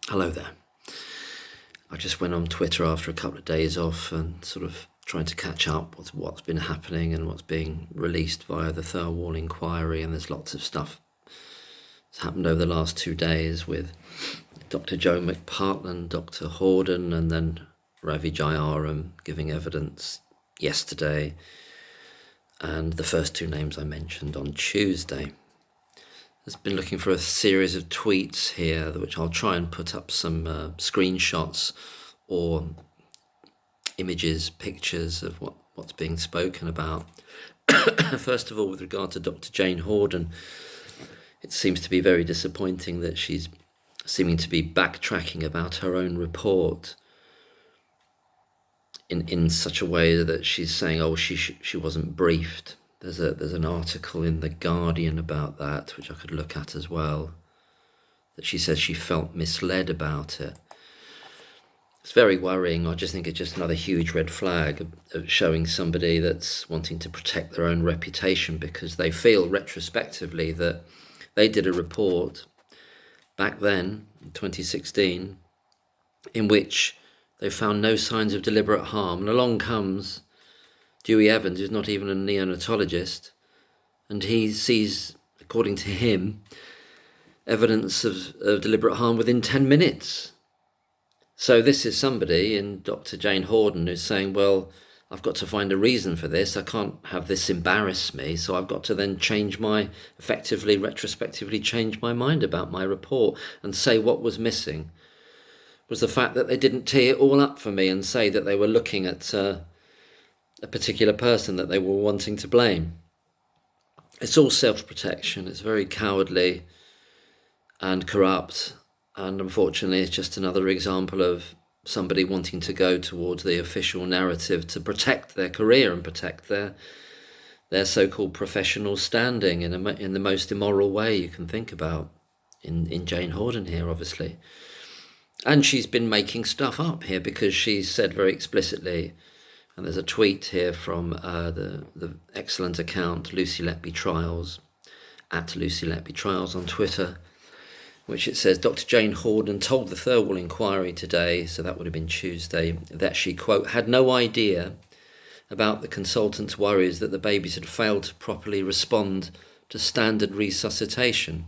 Hello there. I just went on Twitter after a couple of days off and sort of trying to catch up with what's been happening and what's being released via the Thirlwall inquiry, and there's lots of stuff that's happened over the last 2 days with Dr Jo McPartland, Dr Hawdon, and then Ravi Jayaram giving evidence yesterday, and the first two names I mentioned on Tuesday. I've been looking for a series of tweets here, which I'll try and put up some screenshots or images, pictures of what's being spoken about. First of all, with regard to Dr Jane Horden, it seems to be very disappointing that she's seeming to be backtracking about her own report in such a way that she's saying, oh, she wasn't briefed. There's an article in The Guardian about that, which I could look at as well, that she says she felt misled about it. It's very worrying. I just think it's just another huge red flag of showing somebody that's wanting to protect their own reputation because they feel retrospectively that they did a report back then, in 2016, in which they found no signs of deliberate harm. And along comes Dewey Evans, who's not even a neonatologist, and he sees, according to him, evidence of deliberate harm within 10 minutes. So this is somebody in Dr. Jane Horden who's saying, well, I've got to find a reason for this. I can't have this embarrass me, so I've got to then effectively, retrospectively change my mind about my report and say what was missing was the fact that they didn't tee it all up for me and say that they were looking at a particular person that they were wanting to blame. It's all self-protection. It's very cowardly and corrupt, and unfortunately it's just another example of somebody wanting to go towards the official narrative to protect their career and protect their so-called professional standing in the most immoral way you can think about in Jane Horden here, obviously. And she's been making stuff up here because she's said very explicitly, and there's a tweet here from the excellent account Lucy Letby Trials, at Lucy Letby Trials on Twitter, which it says, Dr Jane Horden told the Thirlwall inquiry today, so that would have been Tuesday, that she, quote, had no idea about the consultant's worries that the babies had failed to properly respond to standard resuscitation.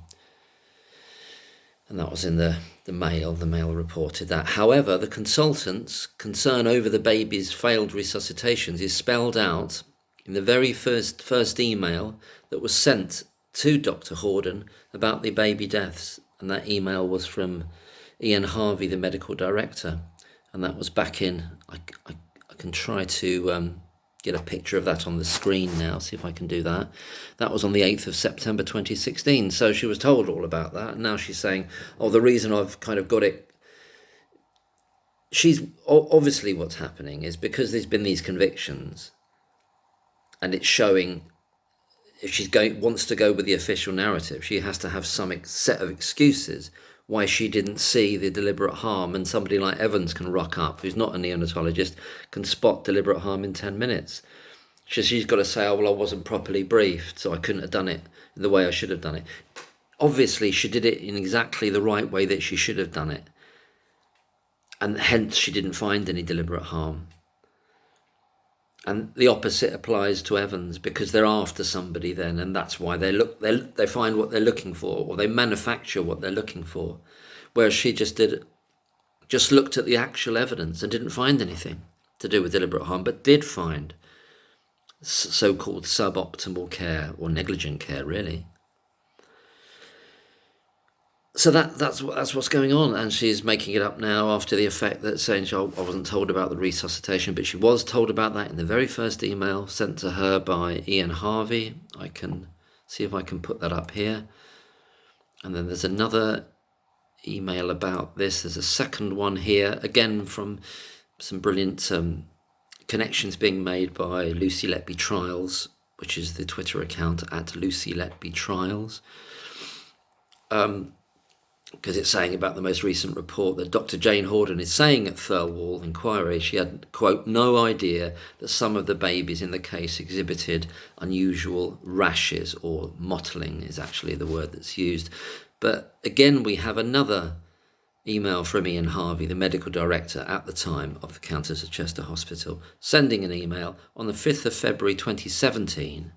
And that was in the Mail. The Mail reported that. However, the consultant's concern over the baby's failed resuscitations is spelled out in the very first email that was sent to Dr Hawdon about the baby deaths. And that email was from Ian Harvey, the medical director. And that was back in, I can try to get a picture of that on the screen now, see if I can do that. That was on the 8th of September 2016. So she was told all about that. And now she's saying, oh, the reason I've kind of got it. She's obviously what's happening is because there's been these convictions and it's showing if she wants to go with the official narrative, she has to have some set of excuses why she didn't see the deliberate harm, and somebody like Evans can rock up, who's not a neonatologist, can spot deliberate harm in 10 minutes. She's got to say, oh, well, I wasn't properly briefed, so I couldn't have done it the way I should have done it. Obviously, she did it in exactly the right way that she should have done it, and hence she didn't find any deliberate harm. And the opposite applies to Evans, because they're after somebody then, and that's why they find what they're looking for, or they manufacture what they're looking for. Whereas she just looked at the actual evidence and didn't find anything to do with deliberate harm, but did find so-called suboptimal care, or negligent care, really. So that's what's going on, and she's making it up now after the effect that saying I wasn't told about the resuscitation, but she was told about that in the very first email sent to her by Ian Harvey. I can see if I can put that up here. And then there's another email about this. There's a second one here, again from some brilliant connections being made by Lucy Letby Trials, which is the Twitter account at Lucy Letby Trials. Because it's saying about the most recent report that Dr Jane Horden is saying at Thirlwall inquiry she had, quote, no idea that some of the babies in the case exhibited unusual rashes, or mottling is actually the word that's used. But again, we have another email from Ian Harvey, the medical director at the time of the Countess of Chester Hospital, sending an email on the 5th of February 2017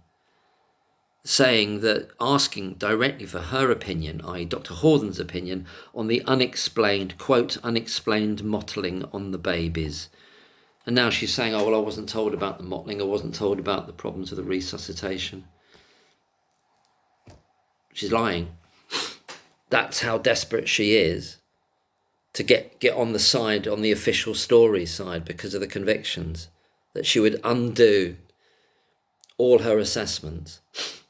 saying that, asking directly for her opinion, i.e. Dr Hawdon's opinion, on the unexplained, quote, unexplained mottling on the babies. And now she's saying, oh, well, I wasn't told about the mottling, I wasn't told about the problems with the resuscitation. She's lying. That's how desperate she is to get on the side, on the official story side, because of the convictions, that she would undo all her assessments,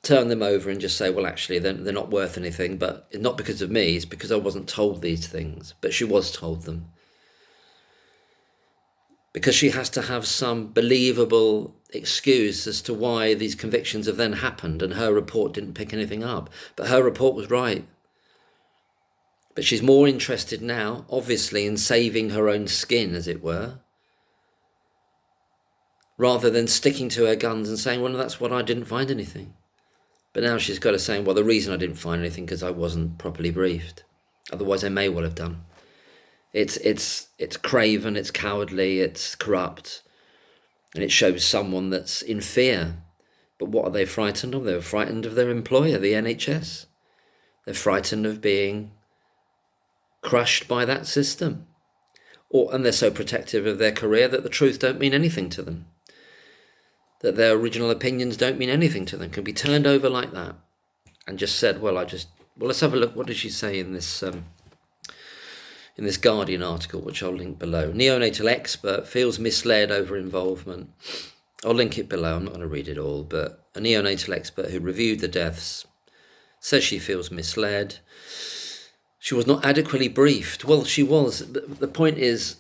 turn them over and just say, well, actually, they're not worth anything, but not because of me, it's because I wasn't told these things. But she was told them. Because she has to have some believable excuse as to why these convictions have then happened, and her report didn't pick anything up. But her report was right. But she's more interested now, obviously, in saving her own skin, as it were, rather than sticking to her guns and saying, well, that's what I didn't find anything. But now she's got to say, well, the reason I didn't find anything because I wasn't properly briefed. Otherwise, I may well have done. It's craven, it's cowardly, it's corrupt, and it shows someone that's in fear. But what are they frightened of? They're frightened of their employer, the NHS. They're frightened of being crushed by that system. And they're so protective of their career that the truth don't mean anything to them. That their original opinions don't mean anything to them, can be turned over like that and just said, well, let's have a look. What did she say in this Guardian article, which I'll link below? Neonatal expert feels misled over involvement. I'll link it below. I'm not going to read it all, but a neonatal expert who reviewed the deaths says she feels misled. She was not adequately briefed. Well, she was. The point is,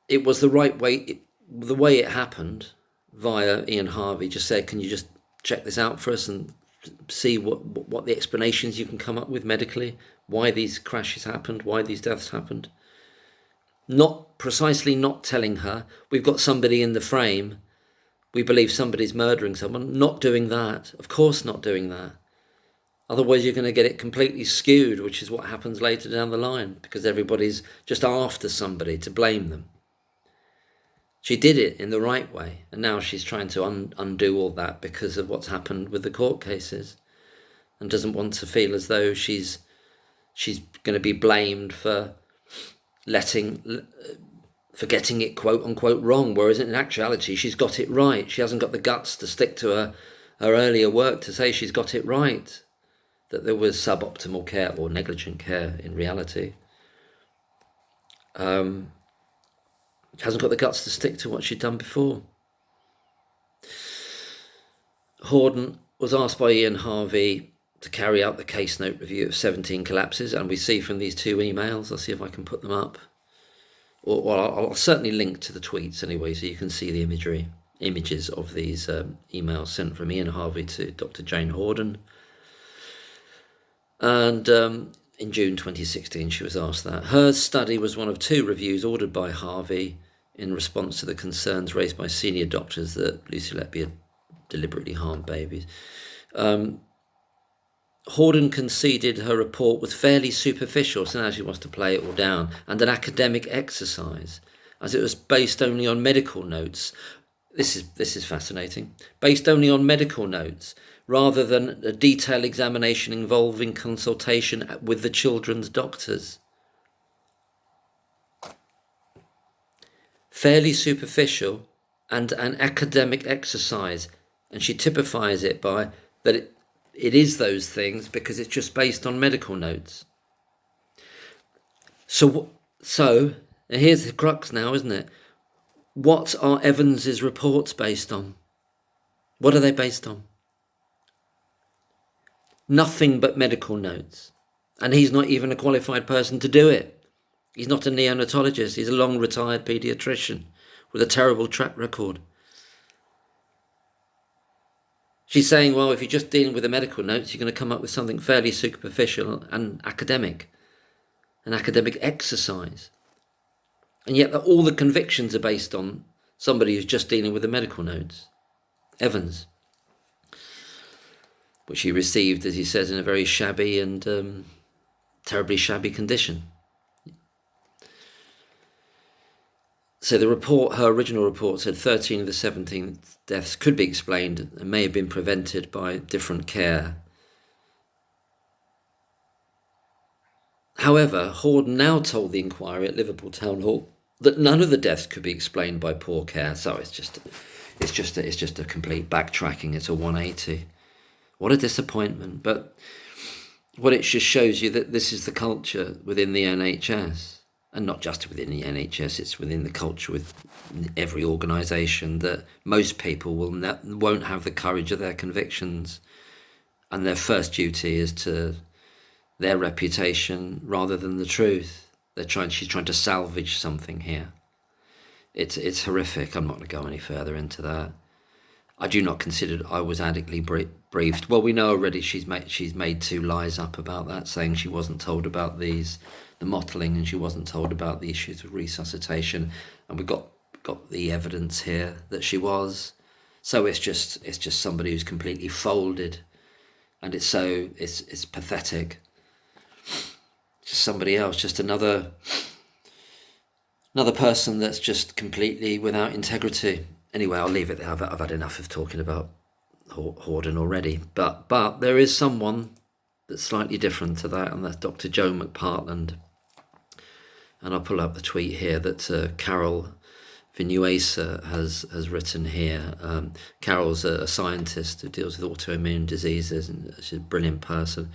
it was the right way. The way it happened via Ian Harvey just said, can you just check this out for us and see what the explanations you can come up with medically, why these crashes happened, why these deaths happened. Not telling her, we've got somebody in the frame, we believe somebody's murdering someone. Not doing that. Of course not doing that. Otherwise you're going to get it completely skewed, which is what happens later down the line, because everybody's just after somebody to blame them. She did it in the right way, and now she's trying to undo all that because of what's happened with the court cases, and doesn't want to feel as though she's going to be blamed for getting it quote unquote wrong, whereas in actuality she's got it right. She hasn't got the guts to stick to her earlier work to say she's got it right, that there was suboptimal care or negligent care in reality. Hasn't got the guts to stick to what she'd done before. Horden was asked by Ian Harvey to carry out the case note review of 17 collapses, and we see from these two emails, I'll see if I can put them up, or I'll certainly link to the tweets anyway, so you can see the images of these emails sent from Ian Harvey to Dr Jane Horden. And in June 2016 she was asked that. Her study was one of 2 reviews ordered by Harvey in response to the concerns raised by senior doctors that Lucy Letby had deliberately harmed babies. Horden conceded her report was fairly superficial, so now she wants to play it all down, and an academic exercise, as it was based only on medical notes. This is fascinating. Based only on medical notes, rather than a detailed examination involving consultation with the children's doctors. Fairly superficial and an academic exercise, and she typifies it by that it is those things because it's just based on medical notes. So and here's the crux now, isn't it? What are Evans's reports based on? What are they based on? Nothing but medical notes. And he's not even a qualified person to do it. He's not a neonatologist. He's a long retired paediatrician with a terrible track record. She's saying, well, if you're just dealing with the medical notes, you're going to come up with something fairly superficial and academic, an academic exercise. And yet all the convictions are based on somebody who's just dealing with the medical notes. Evans, which he received, as he says, in a very shabby and terribly shabby condition. So the report, her original report, said 13 of the 17 deaths could be explained and may have been prevented by different care. However, Horden now told the inquiry at Liverpool Town Hall that none of the deaths could be explained by poor care. So it's just a complete backtracking. It's a 180. What a disappointment! But what it just shows you that this is the culture within the NHS. And not just within the NHS, it's within the culture with every organisation, that most people won't have the courage of their convictions, and their first duty is to their reputation rather than the truth. She's trying to salvage something here. It's horrific. I'm not going to go any further into that. I do not consider I was adequately briefed. Well, we know already she's made 2 lies up about that, saying she wasn't told about the mottling, and she wasn't told about the issues of resuscitation, and we've got the evidence here that she was. So it's just somebody who's completely folded, and it's pathetic. Just somebody else, just another person that's just completely without integrity. Anyway, I'll leave it there. I've had enough of talking about Horden already, but there is someone that's slightly different to that, and that's Dr. Jo McPartland. And I'll pull up the tweet here that Carol Vinuesa has written here. Carol's a scientist who deals with autoimmune diseases, and she's a brilliant person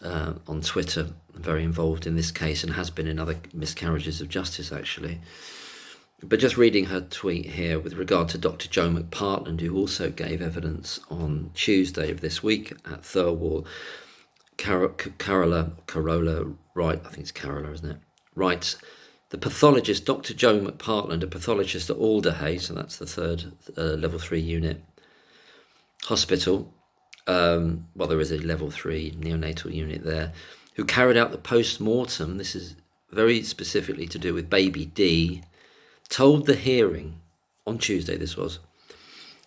on Twitter, very involved in this case, and has been in other miscarriages of justice, actually. But just reading her tweet here with regard to Dr. Jo McPartland, who also gave evidence on Tuesday of this week at Thirlwall. Carola, right, I think it's Carola, isn't it? Writes, the pathologist, Dr. Jo McPartland, a pathologist at Alderhay, so that's the 3rd level 3 unit hospital. Well, there is a level 3 neonatal unit there, who carried out the post-mortem. This is very specifically to do with baby D. Told the hearing on Tuesday, this was,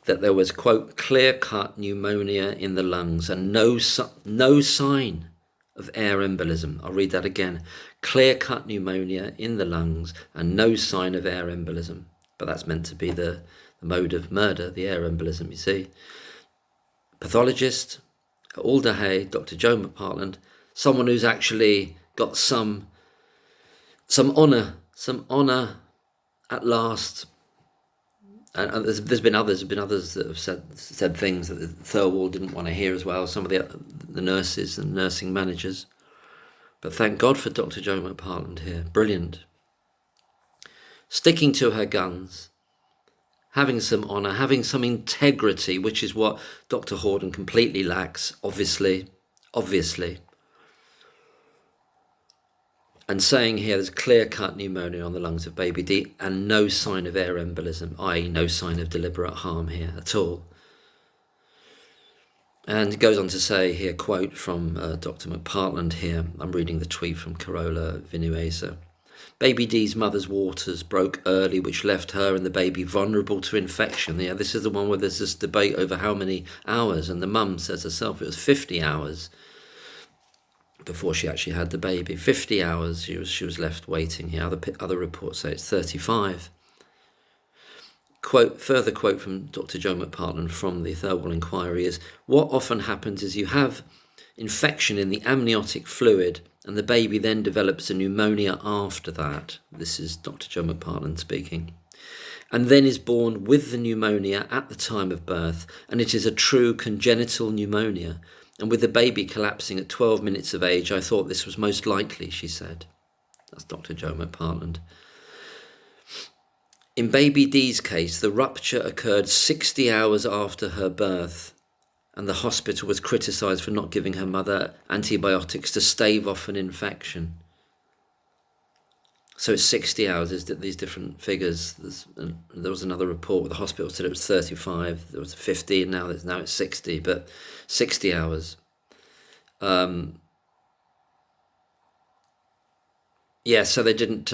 that there was, quote, clear-cut pneumonia in the lungs and no sign of air embolism. I'll read that again. Clear-cut pneumonia in the lungs and no sign of air embolism. But that's meant to be the mode of murder, the air embolism, you see. Pathologist at Alderhay, Dr. Jo McPartland, someone who's actually got some honour at last. And there's been others that have said things that the Thirlwall didn't want to hear as well, some of the nurses and nursing managers. But thank God for Dr. Jo McPartland here. Brilliant. Sticking to her guns, having some honour, having some integrity, which is what Dr. Hawdon completely lacks, obviously. And saying here there's clear-cut pneumonia on the lungs of baby D and no sign of air embolism, i.e. no sign of deliberate harm here at all. And it goes on to say here, quote from Dr. McPartland here, I'm reading the tweet from Carola Vinuesa. Baby D's mother's waters broke early, which left her and the baby vulnerable to infection. Yeah, this is the one where there's this debate over how many hours, and the mum says herself it was 50 hours before she actually had the baby. 50 hours she was left waiting here. Other reports say it's 35. Further quote from Dr. Jo McPartland from the Thirlwall inquiry is, what often happens is you have infection in the amniotic fluid and the baby then develops a pneumonia after that. This is Dr. Jo McPartland speaking. And then is born with the pneumonia at the time of birth, and it is a true congenital pneumonia. And with the baby collapsing at 12 minutes of age, I thought this was most likely, she said. That's Dr. Jo McPartland. In baby D's case, the rupture occurred 60 hours after her birth, and the hospital was criticised for not giving her mother antibiotics to stave off an infection. So it's 60 hours, is these different figures. There was another report where the hospital said it was 35, there was 50, and now it's 60, but 60 hours. So they didn't...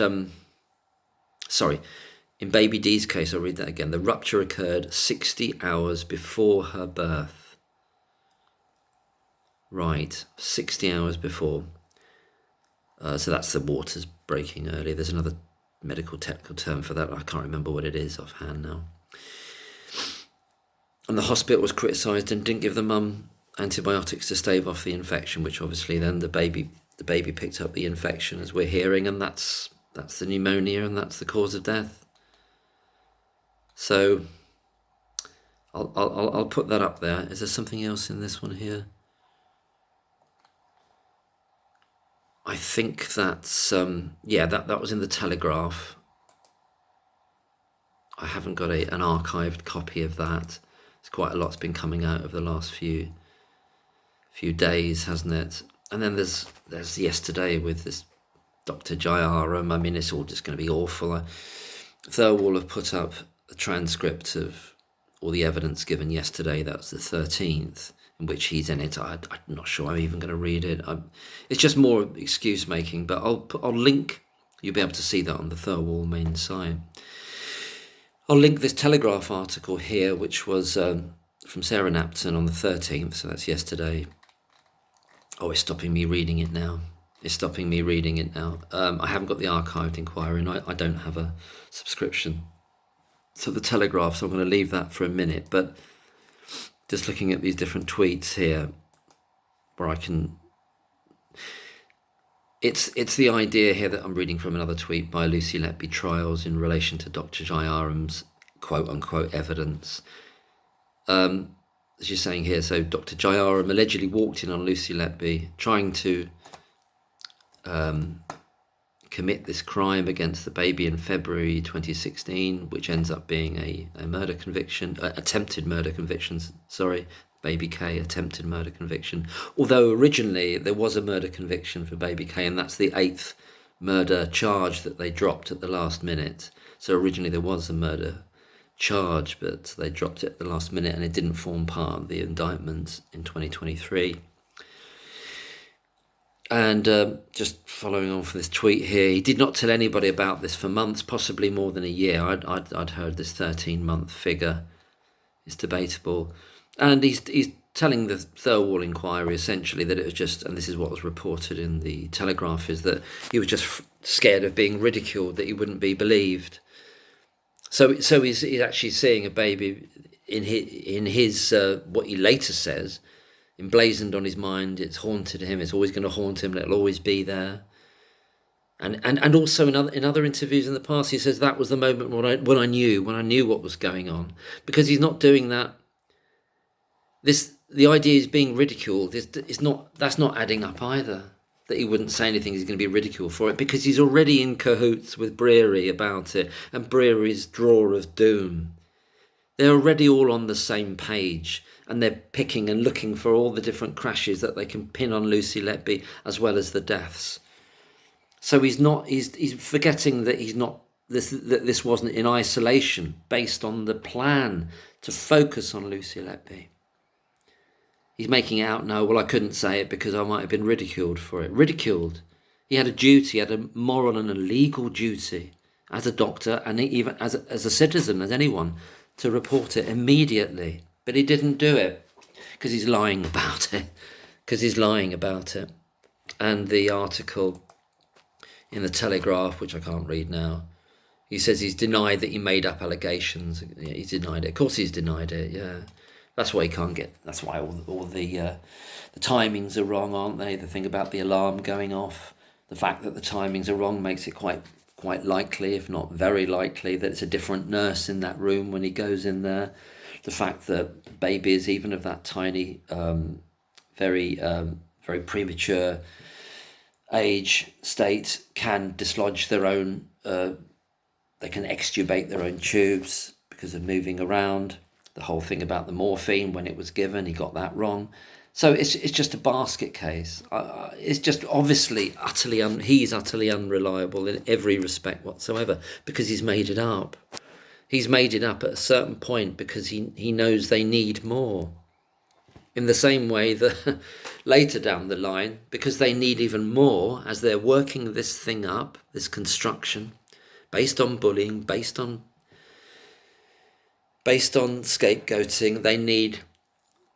In baby D's case, I'll read that again. The rupture occurred 60 hours before her birth. Right, 60 hours before. So that's the waters breaking early. There's another medical technical term for that. I can't remember what it is offhand now. And the hospital was criticised and didn't give the mum antibiotics to stave off the infection, which obviously then the baby picked up the infection, as we're hearing, and that's the pneumonia, and that's the cause of death. So I'll put that up there. Is there something else in this one here? I think that's that was in the Telegraph. I haven't got an archived copy of that. It's quite a lot's been coming out over the last few days, hasn't it? And then there's yesterday with this Dr Jayaram. I mean, it's all just going to be awful. Thirlwall have put up a transcript of all the evidence given yesterday. That's the 13th, in which he's in it. I'm not sure I'm even going to read it. It's just more excuse making, but I'll link. You'll be able to see that on the Thirlwall main site. I'll link this Telegraph article here, which was from Sarah Napton on the 13th, so that's yesterday. Oh, it's stopping me reading it now. I haven't got the archived inquiry, and I don't have a subscription to the Telegraph, so I'm going to leave that for a minute. But just looking at these different tweets here, where I can... It's the idea here that I'm reading from another tweet by Lucy Letby Trials in relation to Dr Jayaram's quote-unquote evidence. She's saying here, so Dr Jayaram allegedly walked in on Lucy Letby trying to commit this crime against the baby in February 2016, which ends up being a murder conviction, attempted murder conviction, baby K, attempted murder conviction. Although originally there was a murder conviction for baby K, and that's the 8th murder charge that they dropped at the last minute. So originally there was a murder charge, but they dropped it at the last minute, and it didn't form part of the indictment in 2023. And just following on from this tweet here, he did not tell anybody about this for months, possibly more than a year. I'd heard this 13-month figure. It's debatable. And he's telling the Thirlwall inquiry essentially that it was just, and this is what was reported in the Telegraph, is that he was just scared of being ridiculed, that he wouldn't be believed. So he's actually seeing a baby in his what he later says, emblazoned on his mind. It's haunted him. It's always going to haunt him. It'll always be there. And also in other interviews in the past, he says that was the moment when I knew what was going on, because he's not doing that. The idea is being ridiculed. That's not adding up either. That he wouldn't say anything, he's going to be ridiculed for it, because he's already in cahoots with Breary about it, and Breary's drawer of doom. They're already all on the same page, and they're picking and looking for all the different crashes that they can pin on Lucy Letby, as well as the deaths. So he's forgetting that that this wasn't in isolation, based on the plan to focus on Lucy Letby. He's making it out, no, well, I couldn't say it because I might have been ridiculed for it. Ridiculed. He had a duty, he had a moral and a legal duty as a doctor, and even as a citizen, as anyone, to report it immediately. But he didn't do it because he's lying about it. And the article in the Telegraph, which I can't read now, he says he's denied that he made up allegations. Yeah, he's denied it. Of course he's denied it, yeah. That's why that's why all the timings are wrong, aren't they? The thing about the alarm going off, the fact that the timings are wrong makes it quite likely, if not very likely, that it's a different nurse in that room when he goes in there. The fact that babies, even of that tiny, very premature age state, can dislodge their own, they can extubate their own tubes because of moving around. The whole thing about the morphine, when it was given, he got that wrong. So it's just a basket case. It's just obviously he's utterly unreliable in every respect whatsoever, because he's made it up. He's made it up at a certain point because he knows they need more. In the same way that later down the line, because they need even more as they're working this thing up, this construction, based on bullying, based on scapegoating, they need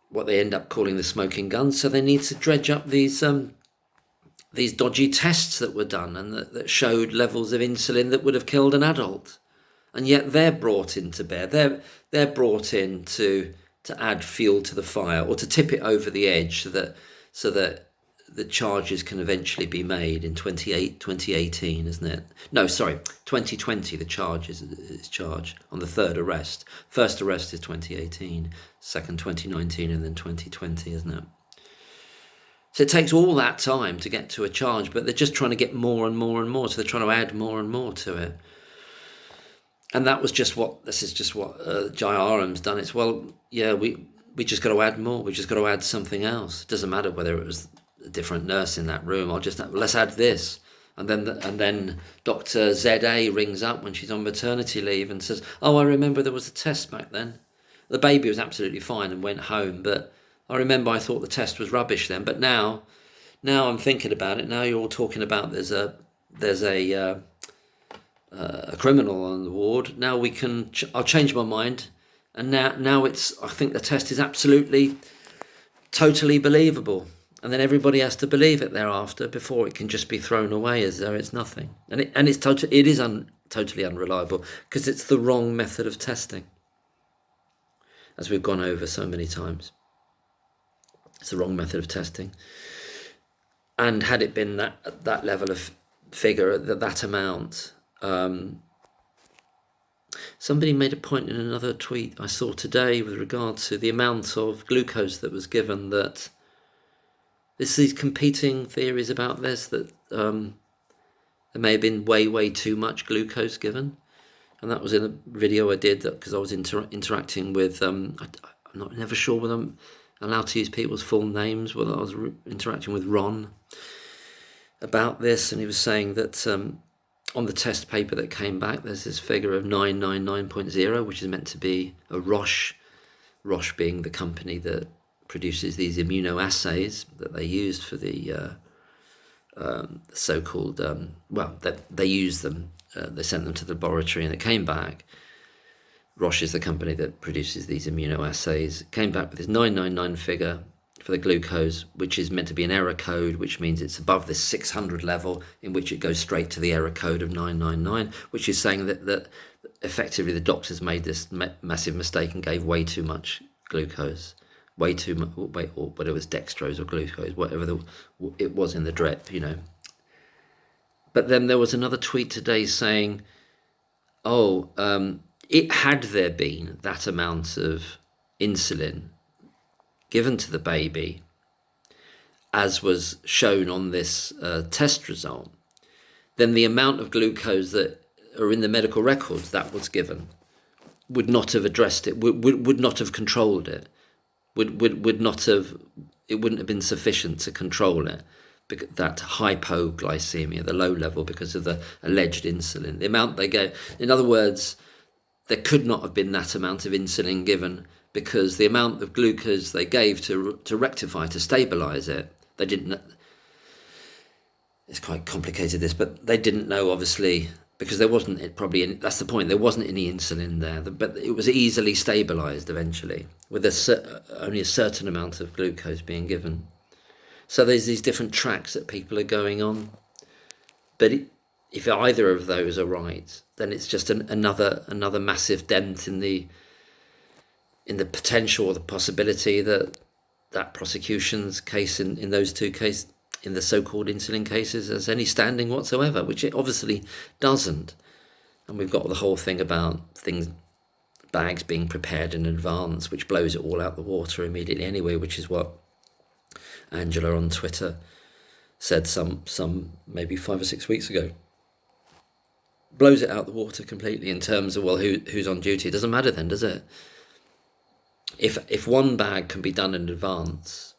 what they end up calling the smoking gun. So they need to dredge up these these dodgy tests that were done and that showed levels of insulin that would have killed an adult, and yet they're brought into bear. They're brought in to add fuel to the fire, or to tip it over the edge, so that the charges can eventually be made in 2018, isn't it? No, sorry, 2020. The charge is charged on the third arrest. First arrest is 2018, second 2019, and then 2020, isn't it? So it takes all that time to get to a charge, but they're just trying to get more and more and more. So they're trying to add more and more to it. And this is just what Jayaram's done. It's, well, yeah, we just got to add more. We just got to add something else. It doesn't matter whether it was a different nurse in that room. Let's add this. And then Dr. ZA rings up when she's on maternity leave and says, oh, I remember there was a test back then. The baby was absolutely fine and went home, but I remember I thought the test was rubbish then. But now I'm thinking about it. Now you're all talking about there's a criminal on the ward. Now I'll change my mind. And now I think the test is absolutely, totally believable. And then everybody has to believe it thereafter before it can just be thrown away as though it's nothing. And it is totally unreliable, because it's the wrong method of testing, as we've gone over so many times. It's the wrong method of testing. And had it been that level of figure, that amount, somebody made a point in another tweet I saw today with regard to the amount of glucose that was given, that there's these competing theories about this, that there may have been way too much glucose given. And that was in a video I did, because I was interacting with, I'm never sure whether I'm allowed to use people's full names, whether I was interacting with Ron about this, and he was saying that on the test paper that came back, there's this figure of 999.0, which is meant to be a Roche being the company that produces these immunoassays that they used for the so-called, they used them, they sent them to the laboratory and it came back. Roche is the company that produces these immunoassays. It came back with this 999 figure for the glucose, which is meant to be an error code, which means it's above this 600 level, in which it goes straight to the error code of 999, which is saying that effectively the doctors made this massive mistake and gave way too much glucose, way too much, or whether it was dextrose or glucose, whatever it was in the drip, But then there was another tweet today saying, had there been that amount of insulin given to the baby, as was shown on this test result, then the amount of glucose that are in the medical records that was given would not have addressed it, would not have controlled it, would not have, it wouldn't have been sufficient to control it, that hypoglycemia, the low level, because of the alleged insulin, the amount they gave. In other words, there could not have been that amount of insulin given, because the amount of glucose they gave to rectify, to stabilise it, they didn't. It's quite complicated, this, but they didn't know, obviously, because there wasn't that's the point, there wasn't any insulin there, but it was easily stabilised eventually with only a certain amount of glucose being given. So there's these different tracks that people are going on, but if either of those are right, then it's just another massive dent in the potential or the possibility that prosecution's case in those two cases, in the so-called insulin cases, has any standing whatsoever, which it obviously doesn't. And we've got the whole thing about bags being prepared in advance, which blows it all out the water immediately anyway, which is what Angela on Twitter said some maybe 5 or 6 weeks ago. Blows it out the water completely in terms of, well, who's on duty. It doesn't matter then, does it? If one bag can be done in advance,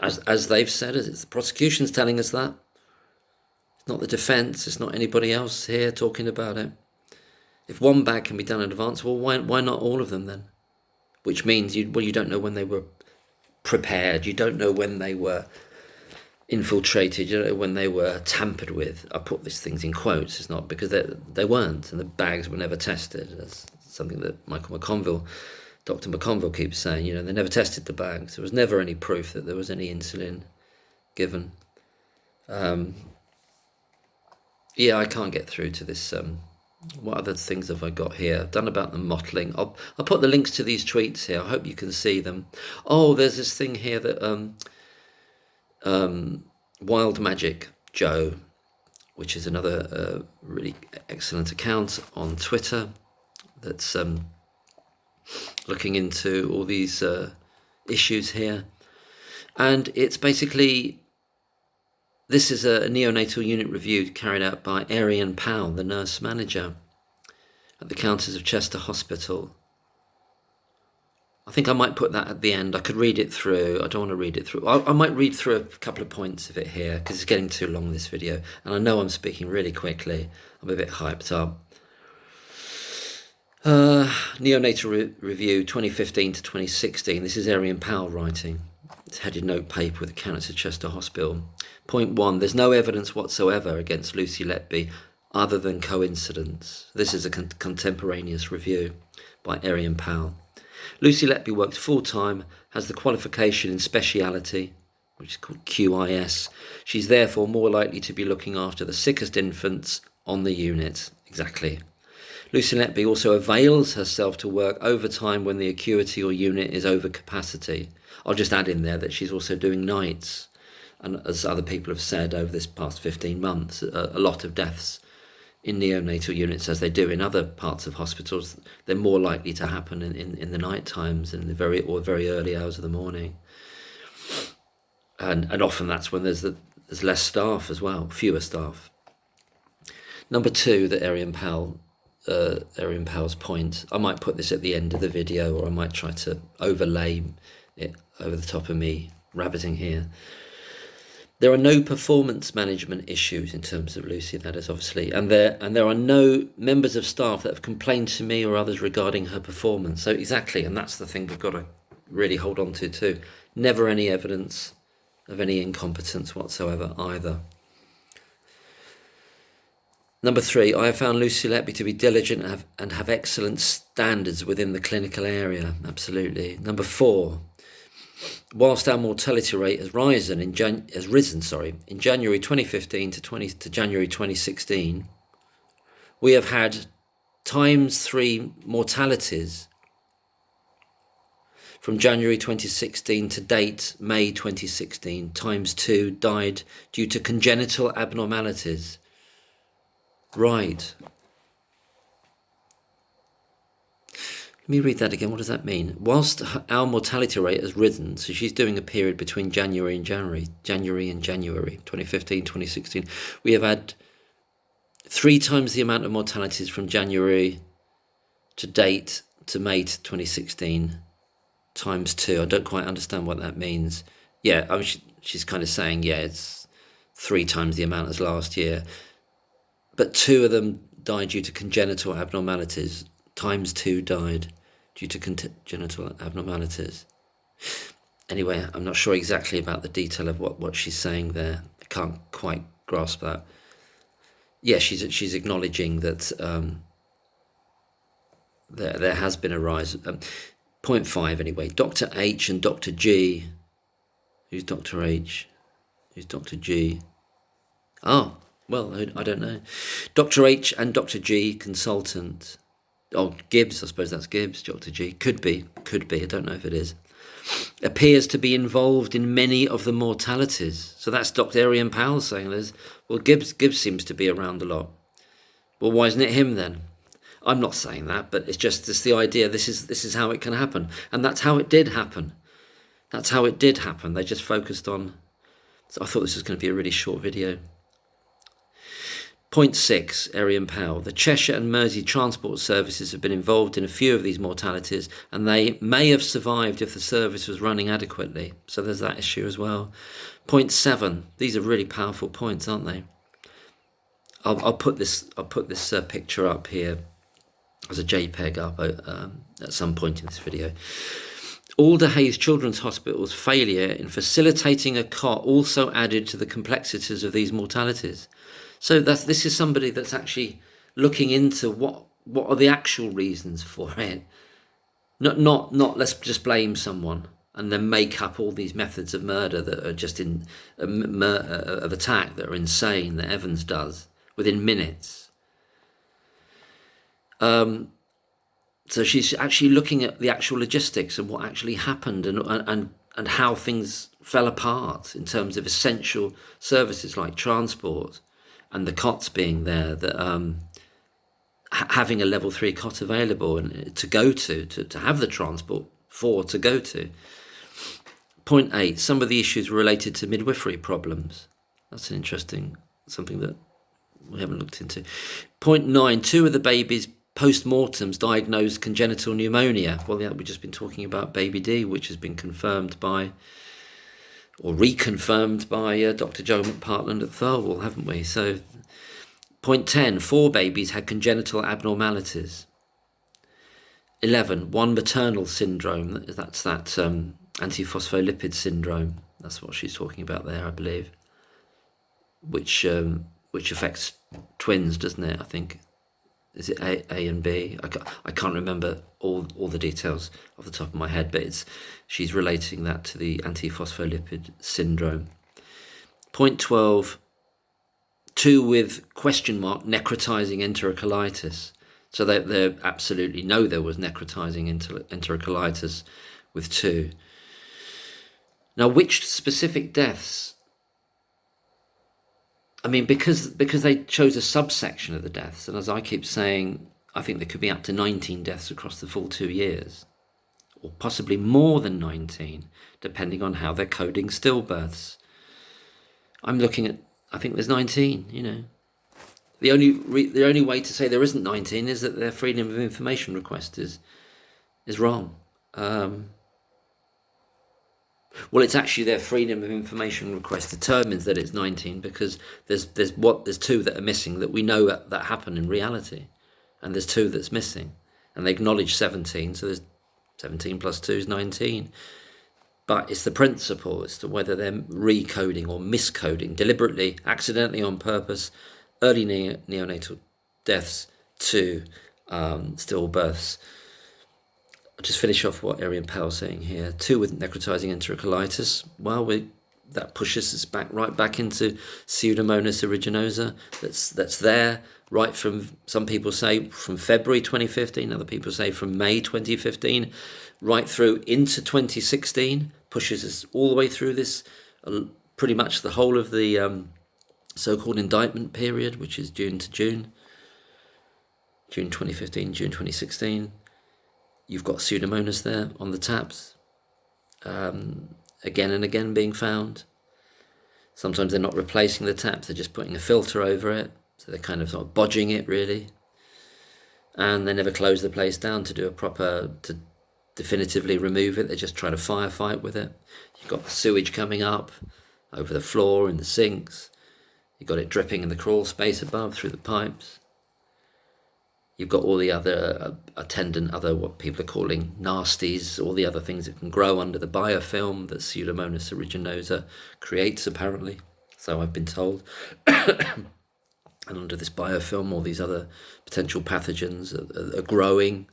as they've said, as the prosecution's telling us that, it's not the defence, it's not anybody else here talking about it. If one bag can be done in advance, well, why not all of them then? Which means you don't know when they were prepared, you don't know when they were infiltrated, you don't know when they were tampered with. I put these things in quotes, it's not, because they weren't, and the bags were never tested. That's something that Dr. McConville keeps saying, they never tested the bags. There was never any proof that there was any insulin given. Yeah, I can't get through to this. What other things have I got here? I've done about the mottling. I'll put the links to these tweets here. I hope you can see them. Oh, there's this thing here that Wild Magic Jo, which is another really excellent account on Twitter that's looking into all these issues here. And it's basically, this is a neonatal unit review carried out by Arian Pal, the nurse manager at the Countess of Chester Hospital. I think I might put that at the end. I could read it through. I don't want to read it through. I might read through a couple of points of it here because it's getting too long, this video. And I know I'm speaking really quickly. I'm a bit hyped up. Neonatal Review 2015 to 2016. This is Arian Pal writing. It's headed note paper with the Countess of Chester Hospital. Point 1. There's no evidence whatsoever against Lucy Letby other than coincidence. This is a contemporaneous review by Arian Pal. Lucy Letby works full-time, has the qualification in speciality, which is called QIS. She's therefore more likely to be looking after the sickest infants on the unit. Exactly. Lucy Letby also avails herself to work overtime when the acuity or unit is over capacity. I'll just add in there that she's also doing nights. And as other people have said over this past 15 months, a lot of deaths in neonatal units, as they do in other parts of hospitals, they're more likely to happen in the night times, in the very early hours of the morning. And often that's when there's less staff as well, fewer staff. Number 2, the Arian Pal's point. I might put this at the end of the video, or I might try to overlay it over the top of me rabbiting here. There are no performance management issues in terms of Lucy, that is obviously, and there are no members of staff that have complained to me or others regarding her performance. So exactly, and that's the thing we've got to really hold on to too. Never any evidence of any incompetence whatsoever either. Number 3, I have found Lucy Letby to be diligent and have excellent standards within the clinical area. Absolutely. Number 4, whilst our mortality rate has risen in January 2015 to January 2016, we have had ×3 mortalities from January 2016 to date, May 2016. ×2 died due to congenital abnormalities. Right. Let me read that again. What does that mean? Whilst our mortality rate has risen, so she's doing a period between January and January, 2015, 2016, we have had 3 times the amount of mortalities from January to date to May 2016, ×2. I don't quite understand what that means. Yeah, I mean, she's kind of saying, yeah, it's 3 times the amount as last year. But 2 of them died due to congenital abnormalities. ×2 died due to congenital abnormalities. Anyway, I'm not sure exactly about the detail of what she's saying there. I can't quite grasp that. Yeah, she's acknowledging that there has been a rise. Point 5 anyway. Dr H and Dr G. Who's Dr H? Who's Dr G? Oh. Well, I don't know. Dr H and Dr G, consultant. Oh, Gibbs, I suppose that's Gibbs, Dr G. Could be, I don't know if it is. Appears to be involved in many of the mortalities. So that's Dr Arian Pal saying this. Well, Gibbs seems to be around a lot. Well, why isn't it him then? I'm not saying that, but it's the idea, this is how it can happen. And that's how it did happen. They just focused on... So I thought this was going to be a really short video. Point 6, Arian Pal. The Cheshire and Mersey transport services have been involved in a few of these mortalities, and they may have survived if the service was running adequately. So there's that issue as well. Point 7. These are really powerful points, aren't they? I'll put this picture up here as a JPEG up at some point in this video. Alder-Hayes Children's Hospital's failure in facilitating a cot also added to the complexities of these mortalities. So this is somebody that's actually looking into what are the actual reasons for it. Not let's just blame someone and then make up all these methods of murder that are just of attack that are insane, that Evans does within minutes. So she's actually looking at the actual logistics and what actually happened, and how things fell apart in terms of essential services like transport, and the cots being there, that having a level 3 cot available and to go to have the transport for to go to. Point 8, some of the issues related to midwifery problems. That's an interesting, something that we haven't looked into. Point 9, 2 of the babies post-mortems diagnosed congenital pneumonia. Well, yeah, we've just been talking about baby D, which has been confirmed by, or reconfirmed by Dr Jo McPartland at Thirlwall, haven't we? So, point 10, 4 babies had congenital abnormalities. 11, 1 maternal syndrome, that's that antiphospholipid syndrome. That's what she's talking about there, I believe. Which affects twins, doesn't it? I think. Is it A and B? I can't remember all the details off the top of my head, but she's relating that to the antiphospholipid syndrome. Point 12, 2 with question mark necrotizing enterocolitis. So they absolutely know there was necrotizing enterocolitis with 2. Now, which specific deaths? I mean, because they chose a subsection of the deaths, and as I keep saying, I think there could be up to 19 deaths across the full 2 years, or possibly more than 19, depending on how they're coding stillbirths. I'm looking at, I think there's 19, you know. The only way to say there isn't 19 is that their freedom of information request is wrong. Well, it's actually their freedom of information request determines that it's 19, because there's 2 that are missing that we know that happen in reality, and there's 2 that's missing, and they acknowledge 17, so there's 17 plus 2 is 19. But it's the principle as to whether they're recoding or miscoding deliberately, accidentally, on purpose, early neonatal deaths to stillbirths. I'll just finish off what Arian Pal is saying here. 2 with necrotizing enterocolitis. Well, that pushes us right back into Pseudomonas aeruginosa. That's there right from, some people say from February 2015, other people say from May 2015, right through into 2016. Pushes us all the way through this, pretty much the whole of the so-called indictment period, which is June to June. June 2015, June 2016. You've got Pseudomonas there on the taps, again and again being found. Sometimes they're not replacing the taps, they're just putting a filter over it, so they're kind of sort of bodging it, really. And they never close the place down to do to definitively remove it. They're just trying to firefight with it. You've got the sewage coming up over the floor in the sinks. You've got it dripping in the crawl space above through the pipes. You've got all the other what people are calling nasties, all the other things that can grow under the biofilm that Pseudomonas aeruginosa creates, apparently. So I've been told. And under this biofilm, all these other potential pathogens are growing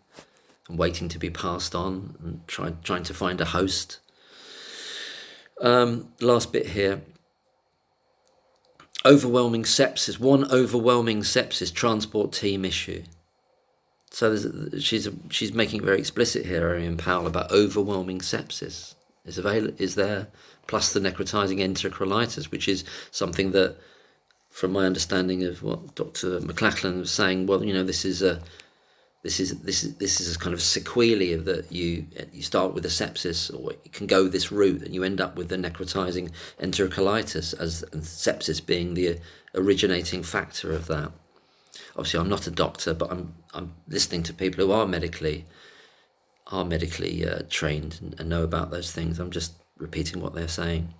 and waiting to be passed on, and trying to find a host. Last bit here. Overwhelming sepsis. One overwhelming sepsis transport team issue. So she's making it very explicit here, Arian Pal, about overwhelming sepsis is there, plus the necrotizing enterocolitis, which is something that, from my understanding of what Dr McPartland was saying, well, you know, this is a kind of sequelae of that. You start with a sepsis, or it can go this route, and you end up with the necrotizing enterocolitis, and sepsis being the originating factor of that. Obviously, I'm not a doctor, but I'm listening to people who are medically trained and know about those things. I'm just repeating what they're saying.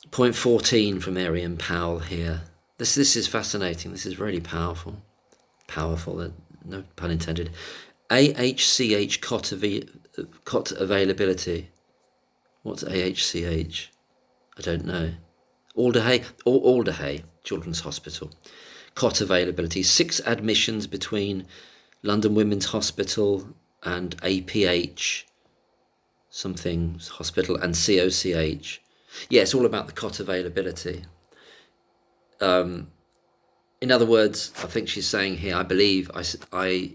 Point 14 from Arian Pal here. This is fascinating. This is really powerful. No pun intended. AHCH cot availability. What's AHCH? I don't know. Alderhay Children's Hospital. Cot availability. 6 admissions between London Women's Hospital and APH something hospital, and COCH. Yeah, it's all about the cot availability. In other words, I think she's saying here, I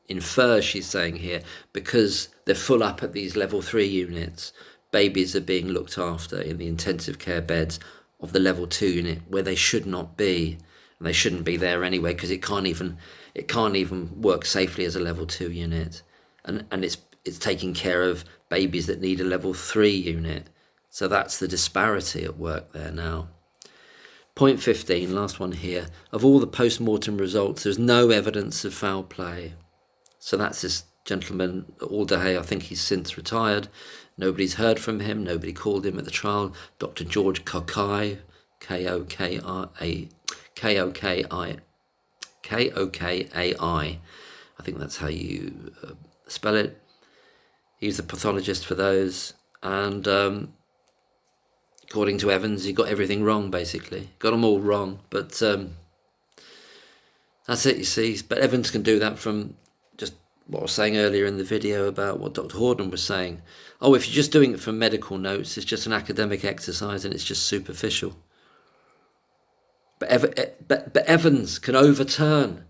infer she's saying here, because they're full up at these level 3 units, babies are being looked after in the intensive care beds of the level 2 unit, where they should not be, and they shouldn't be there anyway, because it can't even work safely as a level 2 unit, and it's taking care of babies that need a level 3 unit. So that's the disparity at work there now. Point 15, last one here. Of all the post-mortem results, there's no evidence of foul play. So that's this gentleman, Alderhay. I think he's since retired. Nobody's heard from him. Nobody called him at the trial. Dr. George Kokai, Kokai. I think that's how you spell it. He's a pathologist for those. And according to Evans, he got everything wrong, basically. Got them all wrong. But that's it, you see. But Evans can do that from just what I was saying earlier in the video about what Dr. Hawdon was saying. Oh, if you're just doing it from medical notes, it's just an academic exercise and it's just superficial. But Evans can overturn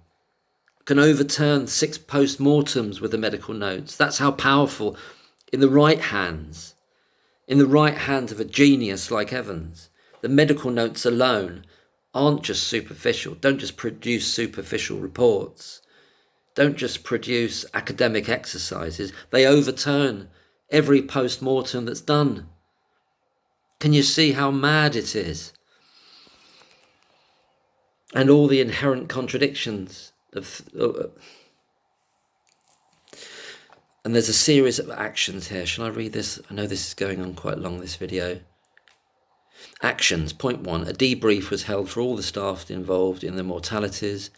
6 post-mortems with the medical notes. That's how powerful, in the right hands of a genius like Evans, the medical notes alone aren't just superficial. Don't just produce superficial reports. Don't just produce academic exercises. They overturn every post-mortem that's done. Can you see how mad it is? And all the inherent contradictions of... And there's a series of actions here. Shall I read this? I know this is going on quite long, this video. Actions. Point 1, a debrief was held for all the staff involved in the mortalities.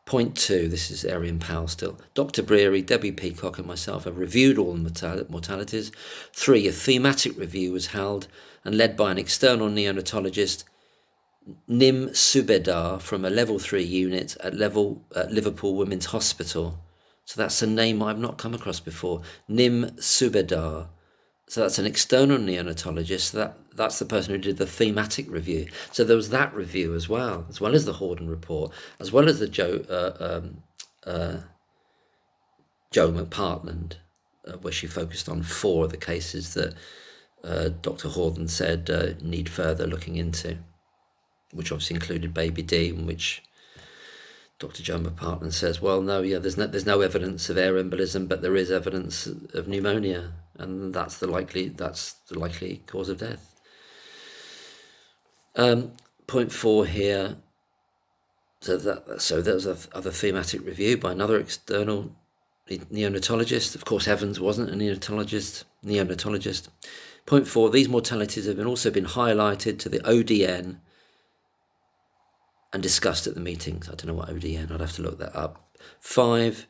Point 2, this is Arian Pal still. Dr. Breary, Debbie Peacock and myself have reviewed all the mortalities. 3, a thematic review was held and led by an external neonatologist, Nim Subedar, from a level 3 unit at Liverpool Women's Hospital. So that's a name I've not come across before. Nim Subedar. So that's an external neonatologist. So that's the person who did the thematic review. So there was that review as well as the Horden report, as well as the Jo McPartland, where she focused on 4 of the cases that Dr. Hawdon said need further looking into, which obviously included baby D, in which Dr. Jo McPartland says, well, no, yeah, there's no evidence of air embolism, but there is evidence of pneumonia, and that's the likely cause of death. Point 4 here. So there's other thematic review by another external neonatologist. Of course, Evans wasn't a neonatologist. Point 4, these mortalities have also been highlighted to the ODN and discussed at the meetings. I don't know what ODN, I'd have to look that up. 5,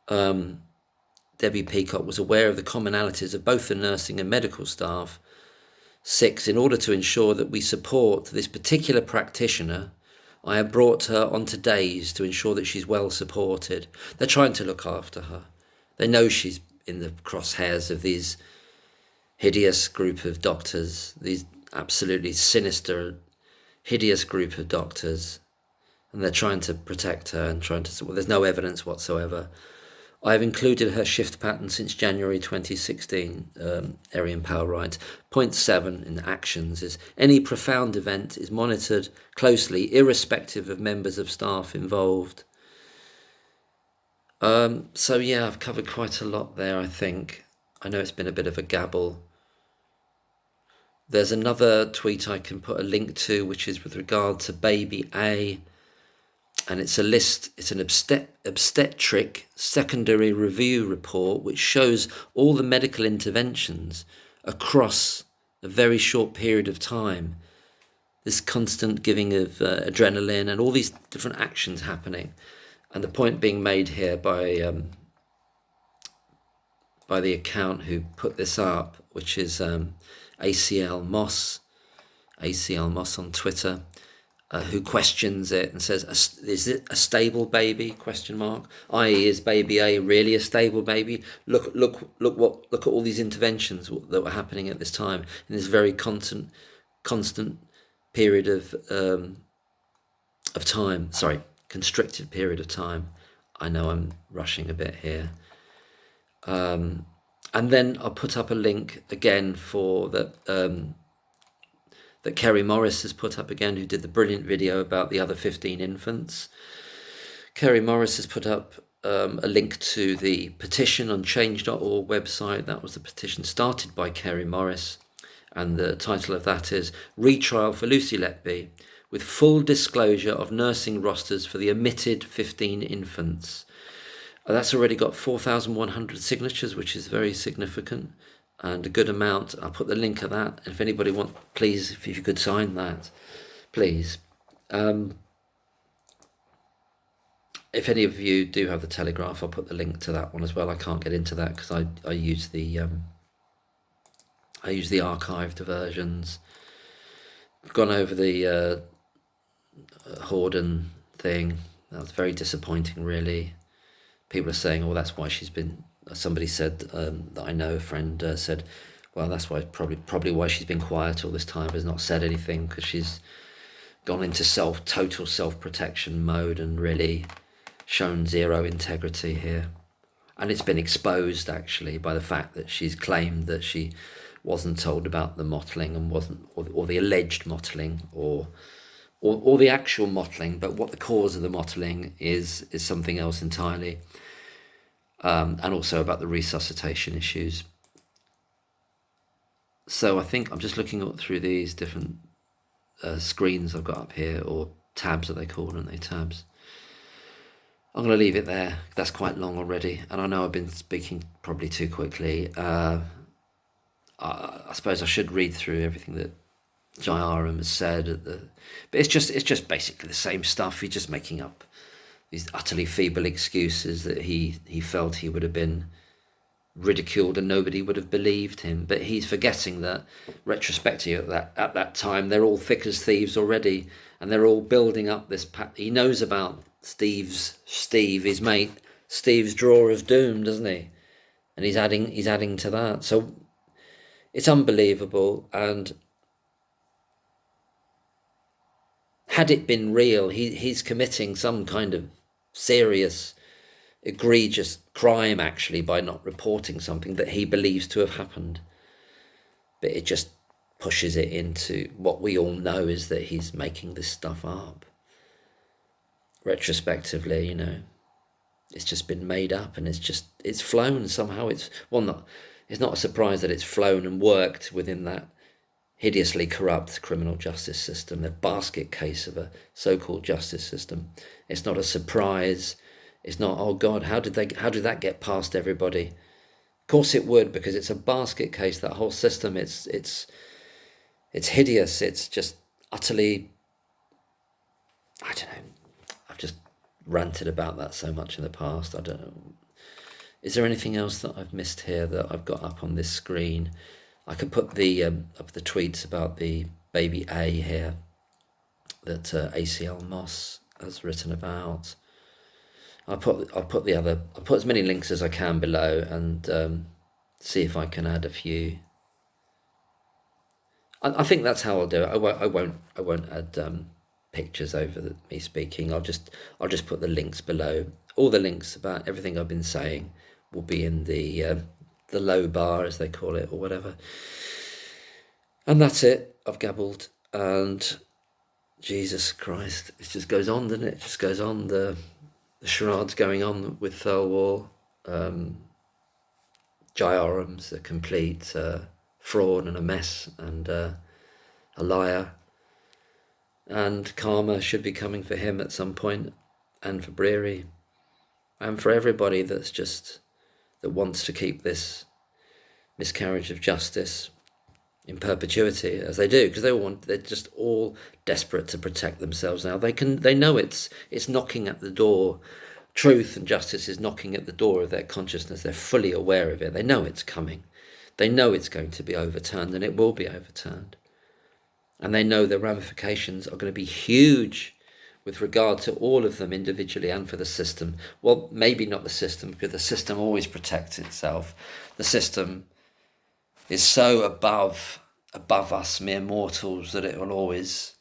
Debbie Peacock was aware of the commonalities of both the nursing and medical staff. 6, in order to ensure that we support this particular practitioner, I have brought her onto days to ensure that she's well supported. They're trying to look after her. They know she's in the crosshairs of these hideous group of doctors, these absolutely sinister, hideous group of doctors, and they're trying to protect her and there's no evidence whatsoever. I have included her shift pattern since January 2016, Arian Pal writes. Point 7 in actions is any profound event is monitored closely, irrespective of members of staff involved. So yeah, I've covered quite a lot there, I think. I know it's been a bit of a gabble. There's another tweet I can put a link to, which is with regard to baby A, and it's a list, it's an obstetric secondary review report which shows all the medical interventions across a very short period of time. This constant giving of adrenaline and all these different actions happening. And the point being made here by the account who put this up, which is ACL Moss on Twitter, who questions it and says, "Is it a stable baby?" Question mark. I.e., is baby A really a stable baby? Look at all these interventions that were happening at this time in this very constant period of time. Sorry, constricted period of time. I know I'm rushing a bit here. And then I'll put up a link again for that Kerry Morris has put up again, who did the brilliant video about the other 15 infants. Kerry Morris has put up a link to the petition on change.org website. That was the petition started by Kerry Morris, and the title of that is Retrial for Lucy Letby, with full disclosure of nursing rosters for the omitted 15 infants. That's already got 4,100 signatures, which is very significant and a good amount. I'll put the link of that. If anybody wants, please, if you could sign that, please. If any of you do have the Telegraph, I'll put the link to that one as well. I can't get into that because I use the archived versions. I've gone over the Horden thing. That was very disappointing, really. People are saying, "Oh, that's why she's been." Somebody said that I know, a friend said, "Well, that's why probably why she's been quiet all this time, has not said anything, because she's gone into total self-protection mode and really shown zero integrity here." And it's been exposed actually by the fact that she's claimed that she wasn't told about the mottling and wasn't, or the alleged mottling, or the actual mottling, but what the cause of the mottling is something else entirely. And also about the resuscitation issues. So I think I'm just looking through these different screens I've got up here, or tabs are they called, aren't they? Tabs. I'm going to leave it there. That's quite long already, and I know I've been speaking probably too quickly. I suppose I should read through everything that Jayaram has said, but it's just basically the same stuff. He's just making up these utterly feeble excuses that he felt he would have been ridiculed and nobody would have believed him. But he's forgetting that retrospectively at that time they're all thick as thieves already, and they're all building up this. He knows about his mate Steve's drawer of doom, doesn't he? And he's adding to that. So it's unbelievable. And had it been real, he's committing some kind of serious, egregious crime actually by not reporting something that he believes to have happened. But it just pushes it into what we all know is that he's making this stuff up. Retrospectively, it's just been made up, and it's flown somehow. It's not a surprise that it's flown and worked within that hideously corrupt criminal justice system, the basket case of a so-called justice system. It's not a surprise. It's not, oh God, how did that get past everybody? Of course it would, because it's a basket case. That whole system, it's hideous. It's just utterly, I don't know. I've just ranted about that so much in the past. I don't know. Is there anything else that I've missed here that I've got up on this screen? I could put the up the tweets about the baby A here that ACL Moss has written about. I'll put as many links as I can below, and see if I can add a few. I think that's how I'll do it. I won't add pictures over me speaking. I'll just put the links below. All the links about everything I've been saying will be in the low bar, as they call it, or whatever. And that's it. I've gabbled, and Jesus Christ, it just goes on, doesn't it? It just goes on. The charade's going on with Thirlwall. Jayaram's a complete fraud and a mess and a liar. And karma should be coming for him at some point, and for Breary, and for everybody that wants to keep this miscarriage of justice in perpetuity, as they do, because they're just all desperate to protect themselves now. They know it's knocking at the door. Truth and justice is knocking at the door of their consciousness. They're fully aware of it. They know it's coming. They know it's going to be overturned, and it will be overturned. And they know the ramifications are going to be huge with regard to all of them individually and for the system. Well, maybe not the system, because the system always protects itself. The system is so above us mere mortals that it will always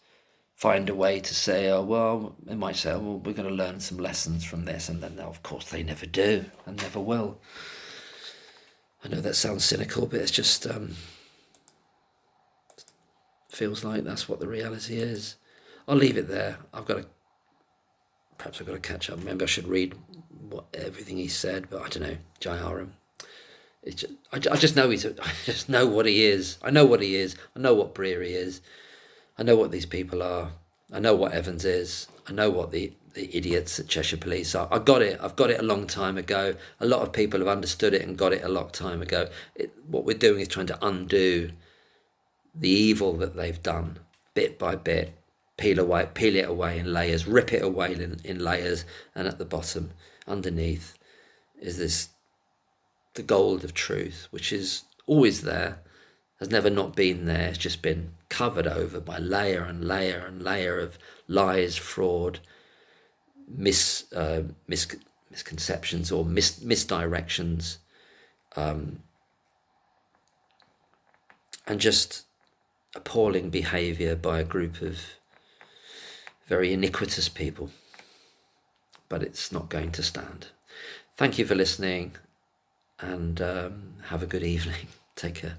find a way to say, oh, well, it might say, oh, well, we're going to learn some lessons from this. And then, of course, they never do and never will. I know that sounds cynical, but it's just feels like that's what the reality is. I'll leave it there. Perhaps I've got to catch up. Maybe I should read everything he said, but I don't know. Jayaram. I just know I just know what he is. I know what he is. I know what Breary is. I know what these people are. I know what Evans is. I know what the idiots at Cheshire Police are. I've got it a long time ago. A lot of people have understood it and got it a long time ago. What we're doing is trying to undo the evil that they've done, bit by bit, peel it away in layers, rip it away in layers, and at the bottom, underneath, is the gold of truth, which is always there, has never not been there. It's just been covered over by layer and layer and layer of lies, fraud, misconceptions or misdirections, and just appalling behaviour by a group of very iniquitous people. But it's not going to stand. Thank you for listening, and have a good evening. Take care.